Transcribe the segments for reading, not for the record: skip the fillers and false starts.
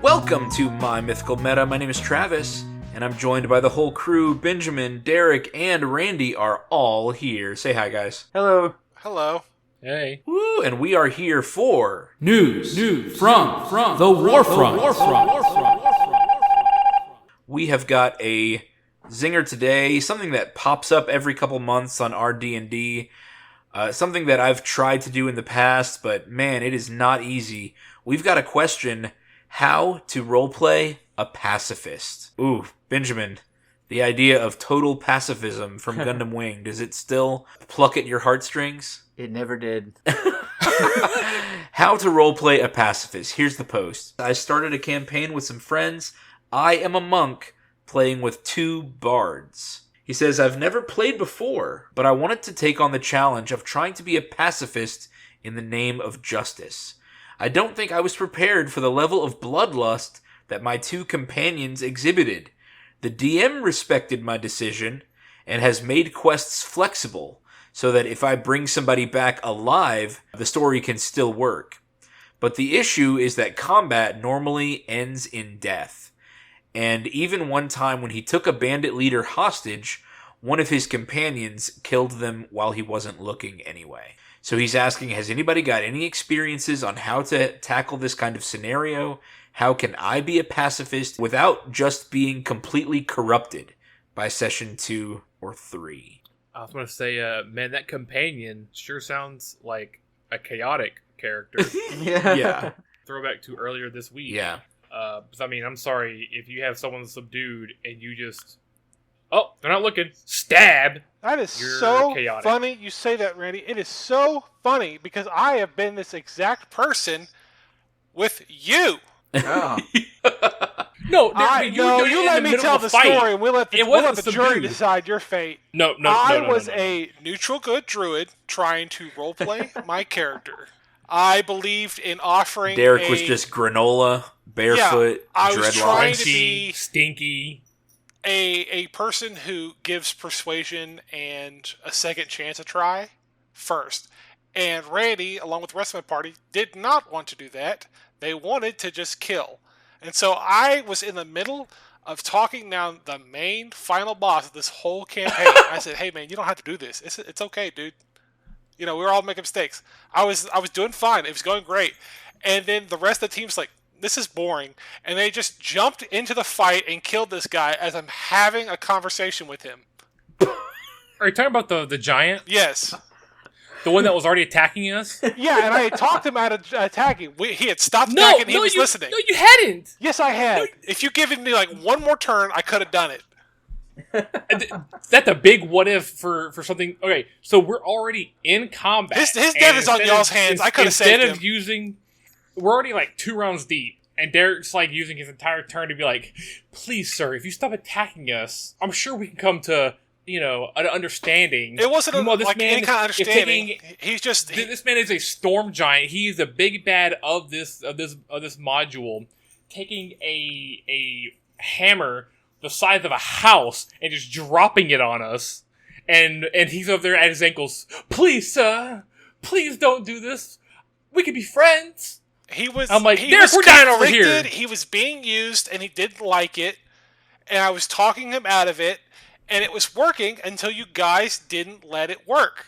Welcome to My Mythical Meta. My name is Travis, and I'm joined by the whole crew. Benjamin, Derek, and Randy are all here. Say hi, guys. Hello. Hello. Hey. Woo, and we are here for News from the Warfront. We have got a zinger today, something that pops up every couple months on our D&D, something that I've tried to do in the past, but man, it is not easy. We've got a question: how to roleplay a pacifist. Ooh, Benjamin, the idea of total pacifism from Gundam Wing, does it still pluck at your heartstrings? It never did. How to roleplay a pacifist. Here's the post. I started a campaign with some friends. I am a monk playing with 2 bards. He says, I've never played before, but I wanted to take on the challenge of trying to be a pacifist in the name of justice. I don't think I was prepared for the level of bloodlust that my 2 companions exhibited. The DM respected my decision and has made quests flexible so that if I bring somebody back alive, the story can still work. But the issue is that combat normally ends in death. And even one time when he took a bandit leader hostage, one of his companions killed them while he wasn't looking anyway. So he's asking, has anybody got any experiences on how to tackle this kind of scenario? How can I be a pacifist without just being completely corrupted by session 2 or 3? I was going to say, man, that companion sure sounds like a chaotic character. Yeah. Throwback to earlier this week. Yeah. I mean, I'm sorry, if you have someone subdued and you just... Oh, they're not looking. Stab! That is You're so chaotic. funny you say that, Randy. It is so funny because I have been this exact person with you. Oh. No, you let me tell the story and we'll let the jury decide your fate. No. I was a neutral good druid trying to roleplay my character. I believed in offering Derek was just granola, barefoot, I was dreadlocks. trying to be stinky. A person who gives persuasion and a second chance a try first. And Randy, along with the rest of my party, did not want to do that. They wanted to just kill. And so I was in the middle of talking down the main final boss of this whole campaign. I said, hey man, you don't have to do this. It's okay, dude. You know, we were all making mistakes. I was doing fine. It was going great. And then the rest of the team's like, this is boring. And they just jumped into the fight and killed this guy as I'm having a conversation with him. Are you talking about the giant? Yes. The one that was already attacking us? Yeah, and I had talked him out of attacking. He had stopped attacking and he was listening. No, you hadn't. Yes, I had. If you given me like one more turn, I could have done it. That's a big what if for something. Okay, so we're already in combat. His death is on y'all's hands. I could have saved him. Instead of using... We're already like 2 rounds deep, and Derek's like using his entire turn to be like, please, sir, if you stop attacking us, I'm sure we can come to, an understanding. It wasn't any kind of understanding. He's just... This man is a storm giant. He's the big bad of this module, taking a hammer the size of a house and just dropping it on us. And he's over there at his ankles. Please, sir, please don't do this. We could be friends. I'm like, Derek, we're dying over here. He was being used, and he didn't like it. And I was talking him out of it, and it was working until you guys didn't let it work.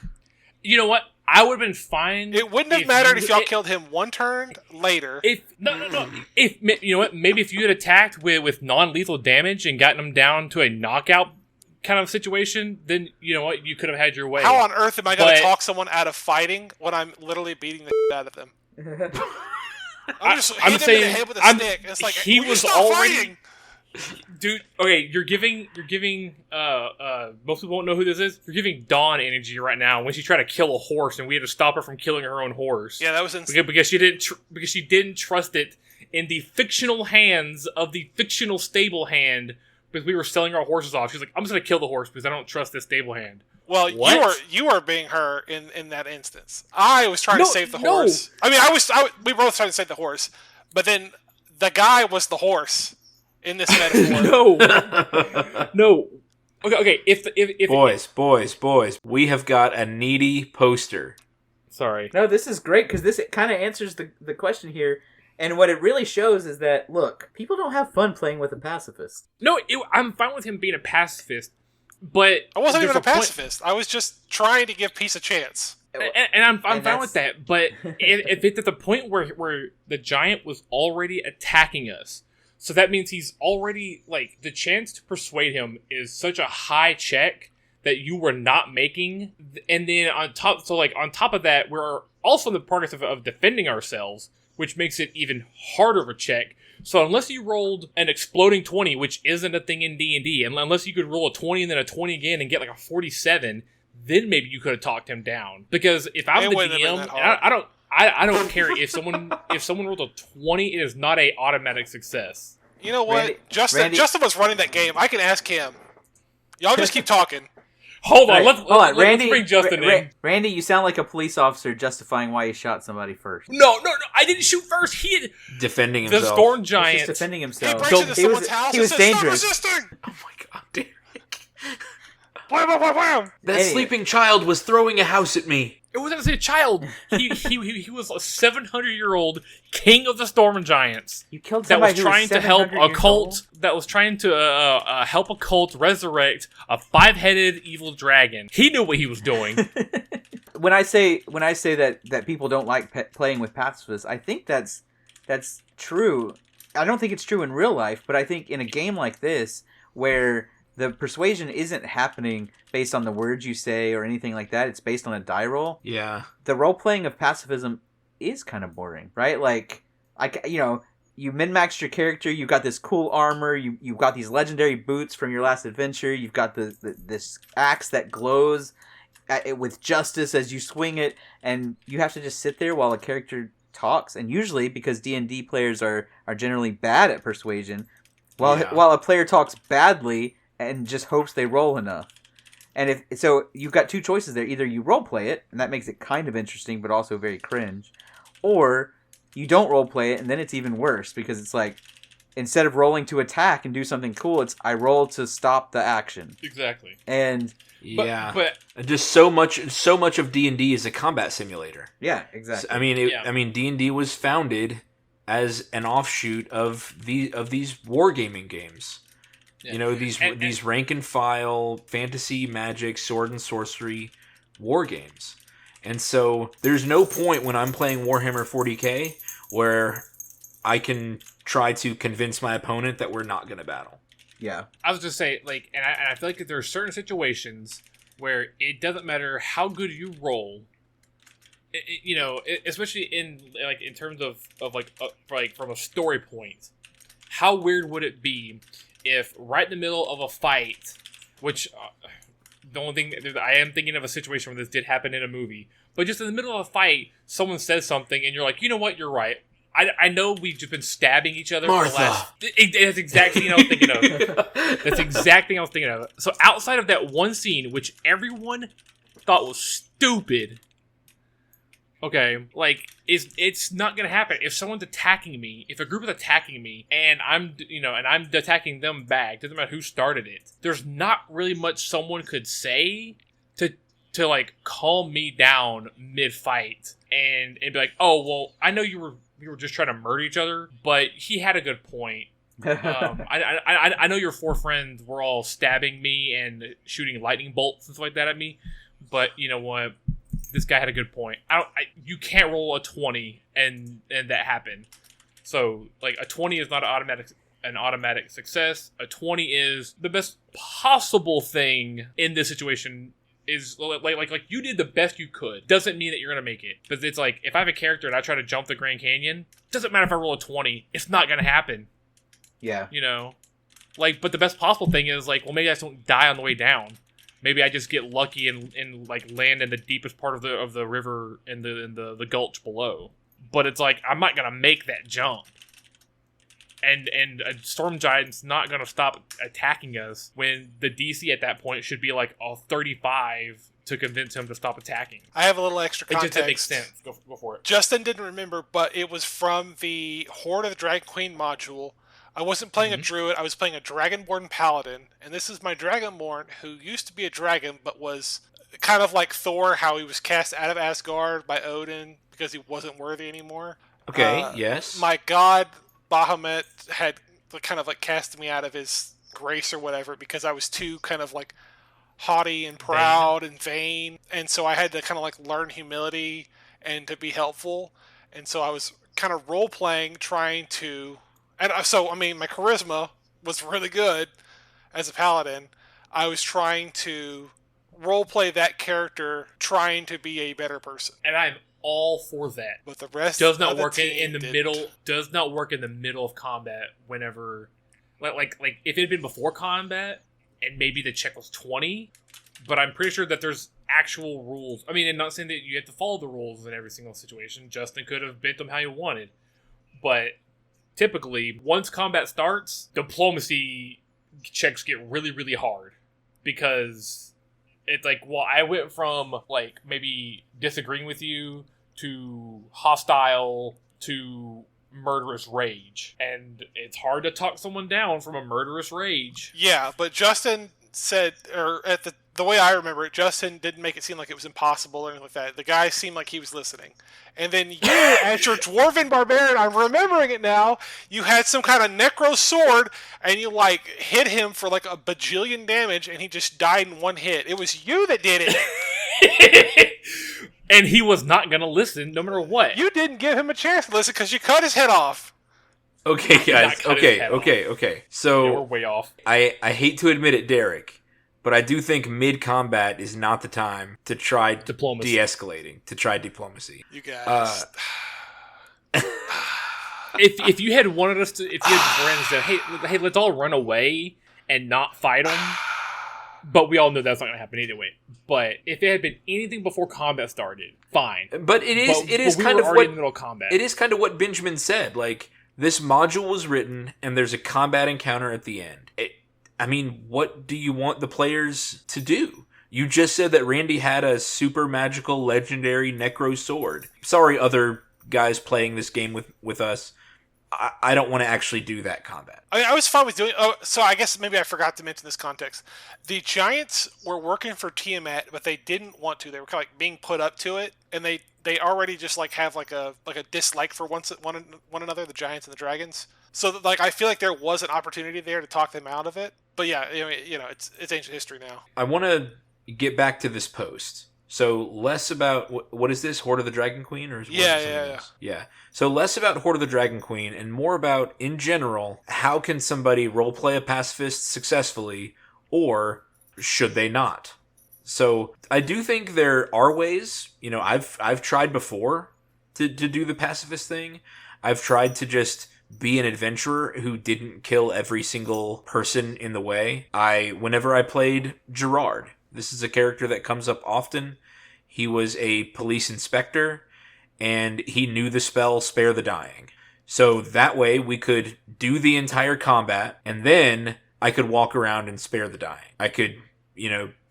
You know what? I would have been fine. It wouldn't have mattered if y'all killed him one turn later. No. If you know what? Maybe if you had attacked with non-lethal damage and gotten him down to a knockout kind of situation, then you know what? You could have had your way. How on earth am I going to talk someone out of fighting when I'm literally beating the shit out of them? I'm saying, him in the head with a stick. It's like, he was already fighting? Dude, okay, you're giving most people won't know who this is. You're giving Dawn energy right now when she tried to kill a horse and we had to stop her from killing her own horse. Yeah, that was insane. Because she didn't trust it in the fictional hands of the fictional stable hand because we were selling our horses off. She's like, I'm just gonna kill the horse because I don't trust this stable hand. Well, you were being her in that instance. I was trying to save the horse. I mean, we both tried to save the horse, but then the guy was the horse in this metaphor. No. Okay. If Boys, we have got a needy poster. sorry. No, this is great because this kind of answers the question here. And what it really shows is that, look, people don't have fun playing with a pacifist. No, I'm fine with him being a pacifist, but I wasn't there's even a point- pacifist. I was just trying to give peace a chance. And I'm fine with that. But if it's at the point where the giant was already attacking us, so that means he's already, like, the chance to persuade him is such a high check that you were not making. And then on top of that, we're also in the progress of defending ourselves, which makes it even harder of a check. So unless you rolled an exploding 20, which isn't a thing in D&D, and unless you could roll a 20 and then a 20 again and get like a 47, then maybe you could have talked him down. Because if I'm It the wouldn't have been DM, that hard. and I don't care if someone rolled a 20, it is not a automatic success. You know what? Randy- Justin was running that game. I can ask him. Y'all just keep talking. Hold on, Right, let's Randy. bring Justin in. Randy, you sound like a police officer justifying why you shot somebody first. No, I didn't shoot first. He had Defending the himself. storm He's giant. just defending He himself. breaks So into he someone's was- house he and was says, dangerous. "Stop resisting!" Oh my god, Derek. Wham, wham, wham, wham. That Anyway. sleeping child was throwing a house at me. It wasn't a child. He was a 700-year-old king of the storm giants You killed that somebody was who trying to help 700 a years cult. old? That was trying to help a cult resurrect a 5-headed evil dragon. He knew what he was doing. When I say that people don't like playing with pacifists, I think that's true. I don't think it's true in real life, but I think in a game like this, where the persuasion isn't happening based on the words you say or anything like that, it's based on a die roll. Yeah. The role playing of pacifism is kind of boring, right? Like, you min-maxed your character, you've got this cool armor, you've got these legendary boots from your last adventure, you've got this axe that glows with justice as you swing it, and you have to just sit there while a character talks. And usually, because D&D players are generally bad at persuasion, while a player talks badly and just hopes they roll enough. And so you've got two choices there. Either you role play it, and that makes it kind of interesting, but also very cringe, or you don't role play it, and then it's even worse because it's like, instead of rolling to attack and do something cool, it's I roll to stop the action. Exactly. And Yeah. But just so much of D&D is a combat simulator. yeah, exactly. I mean, Yeah. D&D was founded as an offshoot of these wargaming games. Yeah. You know, these rank and file fantasy, magic, sword and sorcery war games. And so there's no point when I'm playing Warhammer 40K where I can try to convince my opponent that we're not going to battle. yeah. I was just saying, like, and I feel like that there are certain situations where it doesn't matter how good you roll. Especially in terms of from a story point, how weird would it be if right in the middle of a fight, which the only thing I am thinking of a situation where this did happen in a movie, but just in the middle of a fight, someone says something and you're like, you know what, you're right. I know we've just been stabbing each other Martha. for the last. That's exactly what I was thinking of. That's exactly what I was thinking of. So outside of that one scene, which everyone thought was stupid, okay, like it's not gonna happen. If someone's attacking me, if a group is attacking me, and I'm attacking them back, doesn't matter who started it. There's not really much someone could say to like calm me down mid fight and be like, oh well, I know you were just trying to murder each other, but he had a good point. I know your 4 friends were all stabbing me and shooting lightning bolts and stuff like that at me, but you know what? This guy had a good point. You can't roll a 20 and that happened. So like a 20 is not an automatic success. A 20 is the best possible thing in this situation. Is like you did the best you could. Doesn't mean that you're gonna make it. Because it's like, if I have a character and I try to jump the Grand Canyon, doesn't matter if I roll a 20, it's not gonna happen. Yeah. You know? Like, but the best possible thing is like, well, maybe I just don't die on the way down. Maybe I just get lucky and like land in the deepest part of the river in the gulch below. But it's like, I'm not gonna make that jump. And a storm giant's not gonna stop attacking us when the DC at that point should be like a 35 to convince him to stop attacking. I have a little extra It context. just makes sense. Go for it. Justin didn't remember, but it was from the Horde of the Dragon Queen module. I wasn't playing a Mhm. druid, I was playing a dragonborn paladin, and this is my dragonborn who used to be a dragon, but was kind of like Thor, how he was cast out of Asgard by Odin because he wasn't worthy anymore. Okay, yes. My god Bahamut had kind of like cast me out of his grace or whatever because I was too kind of like haughty and proud and vain, and so I had to kind of like learn humility and to be helpful, and so I was kind of role playing, trying to, and so I mean my charisma was really good as a paladin. I was trying to role play that character, trying to be a better person, And I'm all for that. but the rest Does not of the work team in the didn't. middle. Does not work in the middle of combat. Whenever, like if it had been before combat, and maybe the check was 20, but I'm pretty sure that there's actual rules. I mean, I'm not saying that you have to follow the rules in every single situation. Justin could have bent them how he wanted, but typically, once combat starts, diplomacy checks get really, really hard because it's like, well, I went from like maybe disagreeing with you to hostile to murderous rage, and it's hard to talk someone down from a murderous rage. Yeah, but Justin said, or at the way I remember it, Justin didn't make it seem like it was impossible or anything like that. The guy seemed like he was listening. And then you, as your dwarven barbarian, I'm remembering it now, you had some kind of necro sword, and you like hit him for like a bajillion damage, and he just died in one hit. It was you that did it. And he was not gonna listen no matter what. You didn't give him a chance to listen because you cut his head off. Okay, not guys. cut his Okay. head off. Okay. Yeah, we're So way off. I hate to admit it, Derek, but I do think mid combat is not the time to try Diplomacy. de-escalating, to try diplomacy. You guys. If you had wanted us to, if you had friends that hey, let's all run away and not fight them, but we all know that's not gonna happen anyway. But if it had been anything before combat started, fine. But it is we kind were of already what in the middle of combat. it is kind of what Benjamin said. Like, this module was written, and there's a combat encounter at the end. I mean, what do you want the players to do? You just said that Randy had a super magical, legendary necro sword. Sorry, other guys playing this game with us. I don't want to actually do that combat. I mean, I was fine with doing. Oh, so I guess maybe I forgot to mention this context. The Giants were working for Tiamat, but they didn't want to. They were kind of like being put up to it, and they already just like have like a dislike for one another. The Giants and the Dragons. So that, like I feel like there was an opportunity there to talk them out of it. But yeah, it's ancient history now. I want to get back to this post. So less about what is this, Horde of the Dragon Queen, or is yeah. So less about Horde of the Dragon Queen and more about, in general, how can somebody roleplay a pacifist successfully, or should they not? So I do think there are ways. I've tried before to do the pacifist thing. I've tried to just be an adventurer who didn't kill every single person in the way. Whenever I played Gerard, this is a character that comes up often. He was a police inspector, and he knew the spell Spare the Dying. So that way we could do the entire combat, and then I could walk around and spare the dying. I could,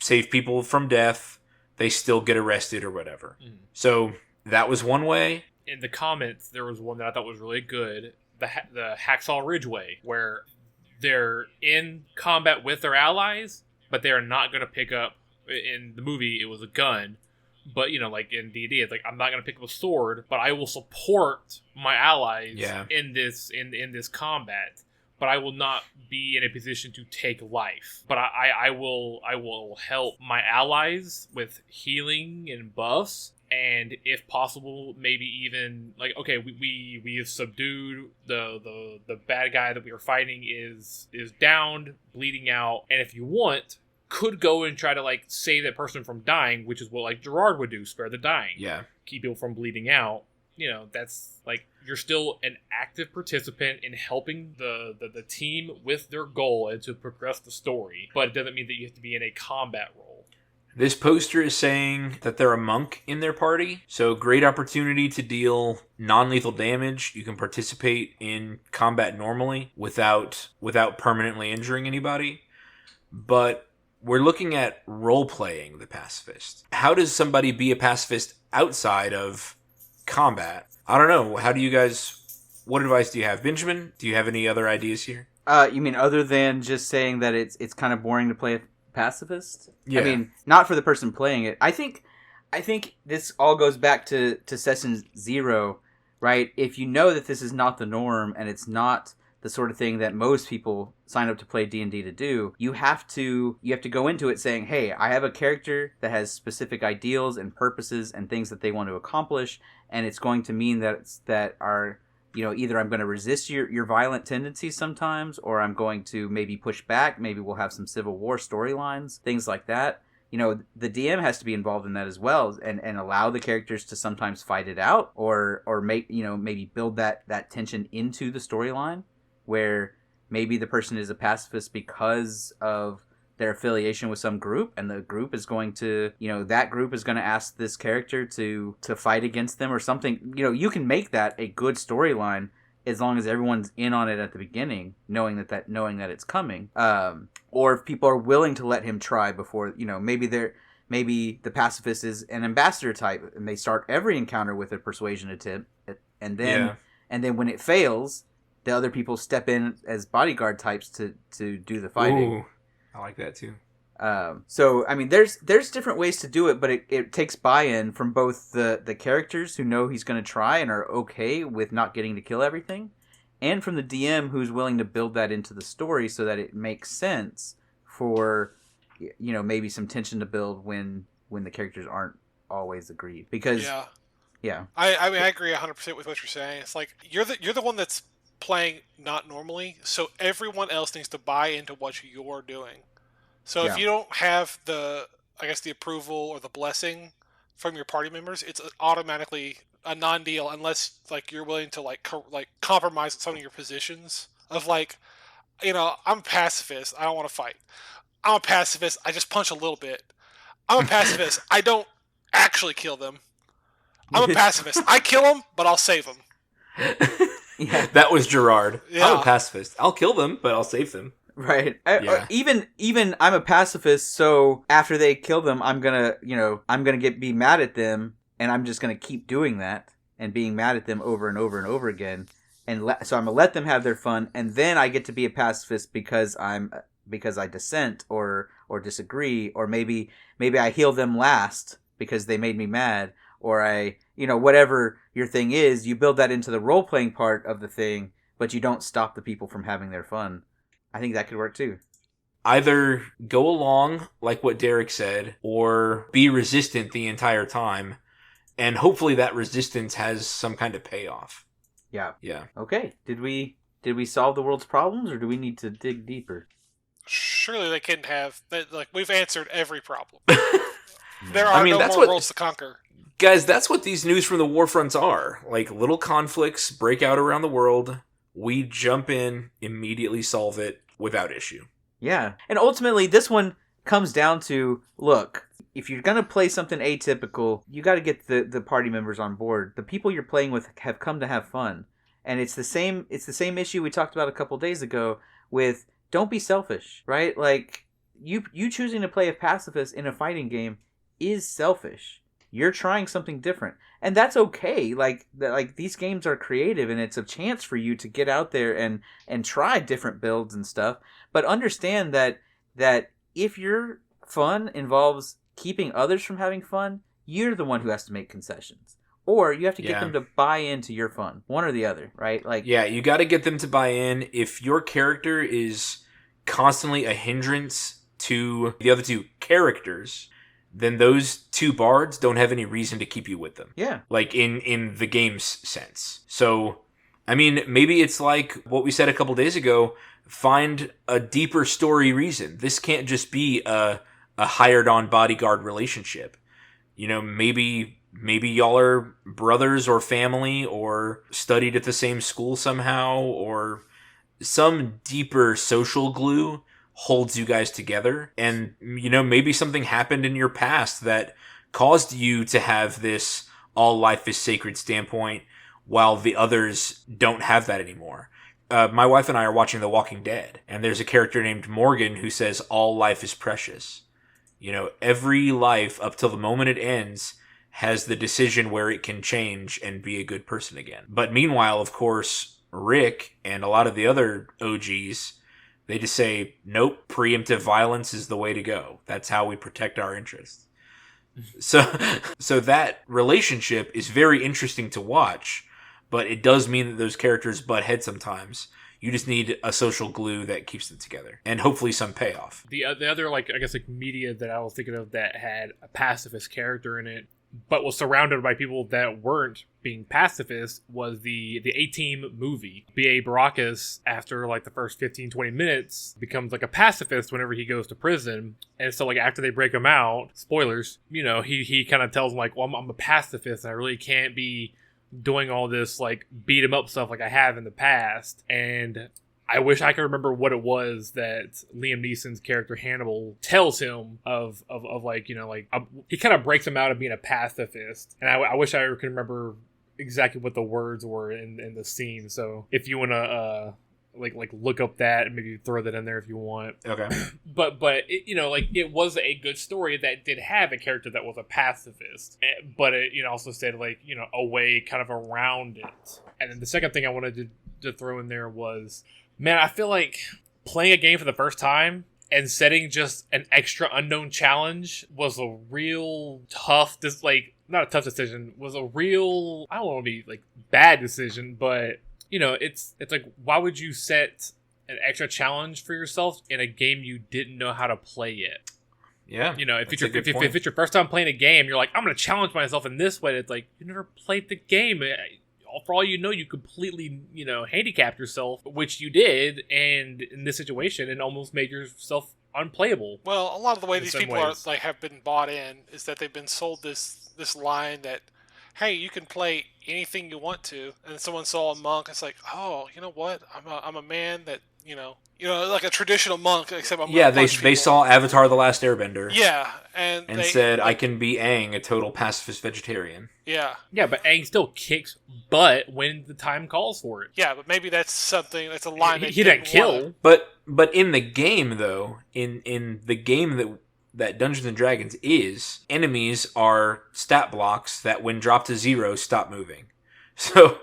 save people from death. They still get arrested or whatever. So that was one way. In the comments, there was one that I thought was really good. The Hacksaw Ridge way, where they're in combat with their allies, but they're not going to pick up. In the movie, it was a gun, but like in D&D, it's like I'm not going to pick up a sword, but I will support my allies in this combat. But I will not be in a position to take life. But I will help my allies with healing and buffs. And if possible, maybe even like, okay, we have subdued the bad guy that we were fighting is downed, bleeding out, and if you want, could go and try to like save that person from dying, which is what like Gerard would do, spare the dying, keep people from bleeding out. That's like you're still an active participant in helping the team with their goal and to progress the story, but it doesn't mean that you have to be in a combat role. This poster is saying that they're a monk in their party, so great opportunity to deal non-lethal damage. You can participate in combat normally without permanently injuring anybody. But we're looking at role-playing the pacifist. How does somebody be a pacifist outside of combat? I don't know. How do you guys What advice do you have? Benjamin, do you have any other ideas here? You mean other than just saying that it's kind of boring to play a pacifist? Yeah. I mean, not for the person playing it. I think this all goes back to session 0, right? If you know that this is not the norm and it's not the sort of thing that most people sign up to play D&D to do, you have to go into it saying, hey, I have a character that has specific ideals and purposes and things that they want to accomplish, and it's going to mean that are, either I'm going to resist your violent tendencies sometimes, or I'm going to maybe push back. Maybe we'll have some Civil War storylines, things like that. The DM has to be involved in that as well, and allow the characters to sometimes fight it out, or make, maybe build that tension into the storyline, where maybe the person is a pacifist because of their affiliation with some group, and the group is going to, that group is going to ask this character to fight against them or something. You can make that a good storyline as long as everyone's in on it at the beginning, knowing that it's coming. Or if people are willing to let him try before, maybe the pacifist is an ambassador type, and they start every encounter with a persuasion attempt, and then when it fails, the other people step in as bodyguard types to do the fighting. Ooh, I like that too. So I mean, there's different ways to do it, but it takes buy-in from both the characters who know he's going to try and are okay with not getting to kill everything, and from the DM who's willing to build that into the story so that it makes sense for, maybe some tension to build when the characters aren't always agreed. Because yeah. I mean, I agree 100% with what you're saying. It's like you're the one that's playing not normally, so everyone else needs to buy into what you're doing. So if you don't have the approval or the blessing from your party members, it's automatically a non-deal unless you're willing to compromise some of your positions of I'm a pacifist, I don't want to fight. I'm a pacifist, I just punch a little bit. I'm a pacifist, I don't actually kill them. I'm a pacifist, I kill them, but I'll save them. Yeah. That was Gerard. Yeah. I'm a pacifist. I'll kill them, but I'll save them. Right. Yeah. Even I'm a pacifist, so after they kill them, I'm gonna be mad at them, and I'm just gonna keep doing that and being mad at them over and over and over again, so I'm gonna let them have their fun, and then I get to be a pacifist because I dissent or disagree, or maybe I heal them last because they made me mad, or whatever your thing is, you build that into the role-playing part of the thing, but you don't stop the people from having their fun. I think that could work too. Either go along, like what Derek said, or be resistant the entire time, and hopefully that resistance has some kind of payoff. Yeah. Yeah. Okay. Did we solve the world's problems, or do we need to dig deeper? Surely they can have. We've answered every problem. There are no that's more what, worlds to conquer. Guys, that's what these news from the Warfronts are. Little conflicts break out around the world. We jump in, immediately solve it without issue. Yeah. And ultimately, this one comes down to, look, if you're going to play something atypical, you got to get the party members on board. The people you're playing with have come to have fun. And it's the same issue we talked about a couple days ago with don't be selfish, right? You choosing to play a pacifist in a fighting game is selfish. You're trying something different, and that's okay. These games are creative, and it's a chance for you to get out there and try different builds and stuff. But understand that if your fun involves keeping others from having fun, you're the one who has to make concessions, or you have to get them to buy into your fun. One or the other, right? You got to get them to buy in. If your character is constantly a hindrance to the other two characters, then those two bards don't have any reason to keep you with them. Yeah. In the game's sense. So, I mean, maybe it's like what we said a couple days ago, find a deeper story reason. This can't just be a hired-on bodyguard relationship. Maybe y'all are brothers or family or studied at the same school somehow, or some deeper social glue holds you guys together, and maybe something happened in your past that caused you to have this all life is sacred standpoint while the others don't have that anymore. My wife and I are watching The Walking Dead, and there's a character named Morgan who says all life is precious. Every life up till the moment it ends has the decision where it can change and be a good person again. But meanwhile, of course, Rick and a lot of the other OGs, they just say, nope, preemptive violence is the way to go. That's how we protect our interests. So that relationship is very interesting to watch, but it does mean that those characters butt heads sometimes. You just need a social glue that keeps them together, and hopefully some payoff. The other, like, I guess, like, media that I was thinking of that had a pacifist character in it, but was surrounded by people that weren't being pacifist, was the A-Team movie. B.A. Baracus, after like the first 15-20 minutes, becomes like a pacifist whenever he goes to prison. And so, like, after they break him out, spoilers, you know, he kind of tells them, like, well, I'm a pacifist and I really can't be doing all this, like, beat him up stuff like I have in the past. And I wish I could remember what it was that Liam Neeson's character Hannibal tells him of like, you know, like, he kind of breaks him out of being a pacifist. And I wish I could remember exactly what the words were in the scene. So if you want to like look up that and maybe throw that in there if you want. Okay. But it, you know, like, it was a good story that did have a character that was a pacifist, but it, you know, also said, like, you know, a way kind of around it. And then the second thing I wanted to throw in there was, man, I feel like playing a game for the first time and setting just an extra unknown challenge was a real tough, not a tough decision, was a real, I don't want to be like bad decision, but, you know, it's like, why would you set an extra challenge for yourself in a game you didn't know how to play yet? Yeah. You know, if it's your first time playing a game, you're like, I'm going to challenge myself in this way. It's like, you never played the game. For all you know, you completely, you know, handicapped yourself, which you did, and in this situation, it almost made yourself unplayable. Well, a lot of the way these people ways. are, like, have been bought in is that they've been sold this line that, hey, you can play anything you want to, and then someone saw a monk. It's like, oh, you know what? I'm a man that, you know, like a traditional monk, except I'm they saw Avatar: The Last Airbender. Yeah, and they said, I can be Aang, a total pacifist vegetarian. Yeah. Yeah, but Aang still kicks butt when the time calls for it. Yeah, but maybe that's a line that he didn't kill. But in the game, though, in the game that Dungeons and Dragons is, enemies are stat blocks that when dropped to 0 stop moving. So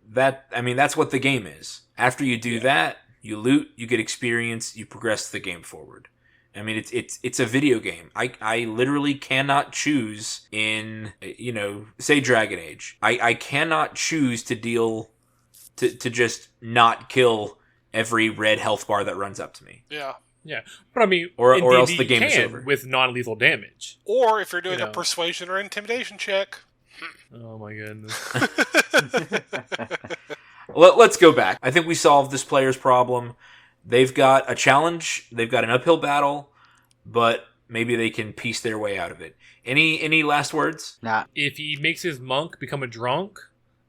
that, I mean, that's what the game is. After you do that, you loot, you get experience, you progress the game forward. I mean, it's a video game. I literally cannot choose in, you know, say Dragon Age. I cannot choose to just not kill every red health bar that runs up to me. Yeah. Yeah, but I mean, or D&D else the game is over with non-lethal damage. Or if you're doing a persuasion or intimidation check. Oh my goodness. Let's go back. I think we solved this player's problem. They've got a challenge. They've got an uphill battle, but maybe they can piece their way out of it. Any last words? Nah. If he makes his monk become a drunk,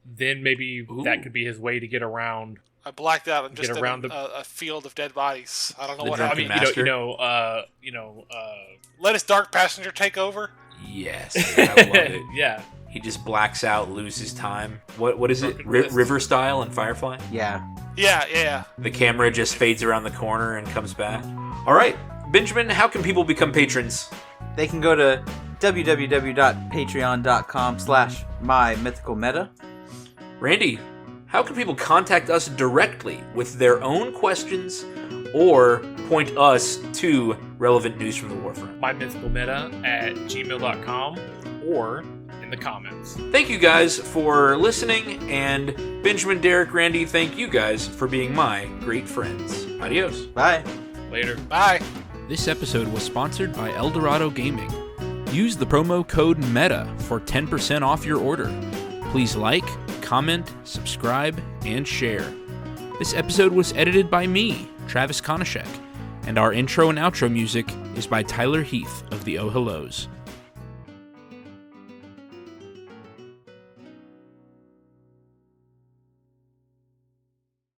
then maybe that could be his way to get around. I blacked out and just around a field of dead bodies. I don't know what happened. I mean, let his dark passenger take over. Yes, I love it. Yeah. He just blacks out, loses time. What is it? River style in Firefly? Yeah. Yeah. The camera just fades around the corner and comes back. All right, Benjamin, how can people become patrons? They can go to www.patreon.com/mymythicalmeta. Randy, how can people contact us directly with their own questions or point us to relevant news from the Warfront? mymythicalmeta@gmail.com or in the comments. Thank you guys for listening, and Benjamin, Derek, Randy, thank you guys for being my great friends. Adios. Bye. Later. Bye. This episode was sponsored by Eldorado Gaming. Use the promo code META for 10% off your order. Please like, comment, subscribe, and share. This episode was edited by me, Travis Konishek, and our intro and outro music is by Tyler Heath of the Oh Hellos.